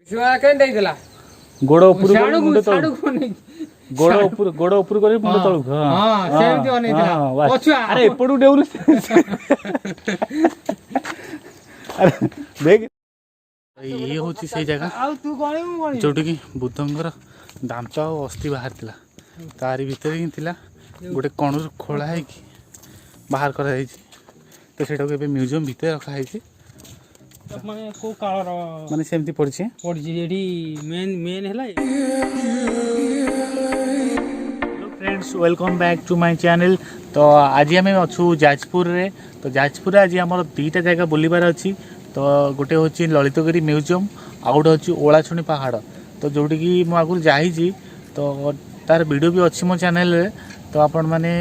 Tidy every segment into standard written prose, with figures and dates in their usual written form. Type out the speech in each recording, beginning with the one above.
छुआ के देला गोड़ ऊपर कर मुंड तळ गोड़ ऊपर कर मुंड तळ हां सेमती बनेइला पछुआ अरे एपडू डेउल अरे देख ये होची से जगह आ तू कोणी मु कोणी जोटी की बुद्धंकर दांत और अस्थि बाहर थिला तारी भीतर ही थिला गोटे कणुर खोला है कि बाहर करा जाई तो सेटा को म्यूजियम भीतर रखा है माने को कालर माने सेमती पड़छे एडी मेन हैला। Hello friends welcome back to my channel. तो आज आम अच्छू जाजपुर रे। तो जाजपुर आज आम दीटा जगह बुलबार अच्छी। तो गोटे हूँ ललितगिरी म्यूजियम आउ गोटे हूँ ओलाछुणी पहाड़। तो जोटी कि मु आगुरी जाइए तो तार वीडियो भी अच्छी मो चैनल रे। तो आपण मैंने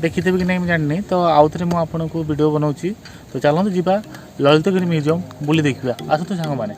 देखिथे कि नहीं जानी तो आउ थे मुझे आपन को वीडियो बनाऊँगी। तो चलते जीवा ललितगिरी म्यूजियम बुली देखा आसतु सांग मैंने।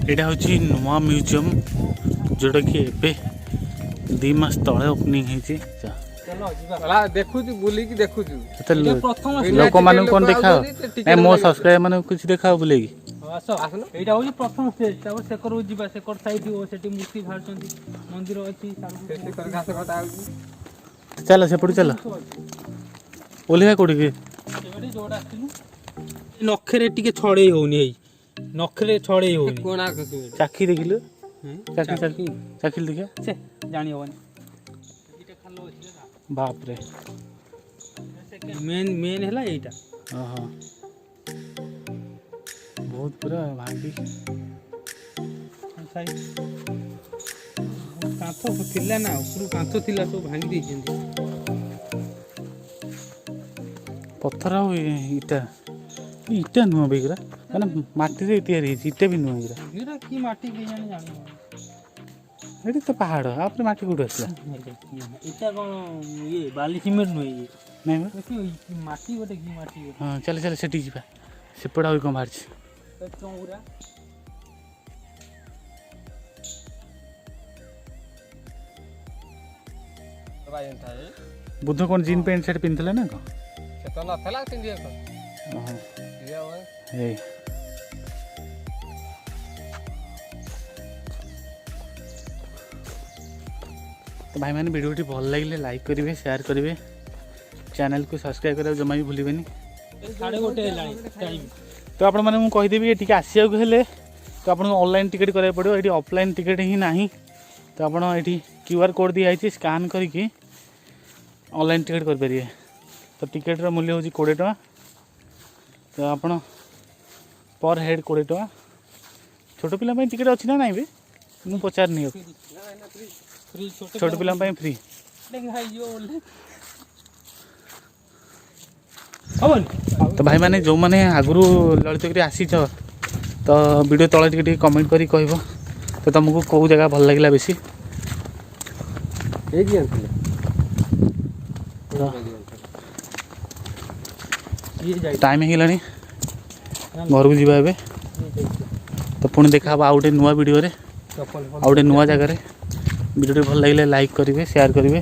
यहाँ हूँ नुआ म्यूजियम जोटा कि एवं 2 मास तले ओपनिंग होती। देखु बुली की देखु लोक मान कौन देखा मो सब्सक्राइब मान कुछ देखा बुले एटा होई प्रथम स्टेज तापर सेकर जिबा सेकर साइड हो सेठी मूर्ति भारचंती मंदिर अछि सेठी कर घास कटा आउ चल से पड़ी चल ओलिया कोडी के एडी जोडा आथिलु नखरे टिके छड़े होनी है नखरे छड़े होनी कोना कसी चाखी देखिलु चाखी चाखी चाखी देखिया से जानि होनी एटा खालो अछि बाप रे मेन हैला एटा हां बहुत पूरा भांगी कांथो थिला ना ऊपर कांथो थिला तो भांगी दै जंदी पत्थर हो इटा इटा नुआ बेगरा माने माटी रे तैयारी इटा भी नुआ इरा एरा की माटी के जानि एडी तो पहाड़ आपरे माटी कोड असला इटा कोन ये बाली सीमेंट नुए ये नहीं देखि माटी गोटे की माटी हां चल चल सेठी जिबा सेपडा होई कोन बाहर छी चौरा बुद्ध कौन जीन पैंट शर्ट पिनथले ना को से तो न थला पिंदिया को हां ये ओए ए तो भाई मैंने वीडियो टी भल लगे लाइक करेंगे शेयर करेंगे चैनल को सब्सक्राइब करा जमा भी भूलें। साढ़े गोटे टाइम तो आपण मैंने कहीदेवी ये आसिया तो आप ऑनलाइन टिकट कराया पड़ो ये ऑफलाइन टिकट ही ना। तो आप QR कोड दिखाई स्कान करके ऑनलाइन टिकट करें। तो टिकट मूल्य हूँ 20 टका। तो आप पर हेड 20 टका। छोट पिला टिकट अच्छी ना नहीं भी मुझे पचारनी छोट पिला फ्री तो भाई मैंने जो मैंने आगु ललितगिरी आसी तो वीडियो तले टिके कमेंट करी कहबो तो तुमको कौ जगह भल लगिला बेसी टाइम हेलानी घर को जीवा एबे। तो पुणी देखा आउ गोटे नुआ वीडियो रे आउ गोटे नुआ जगह वीडियो भल लगे लाइक करेंगे शेयर करेंगे।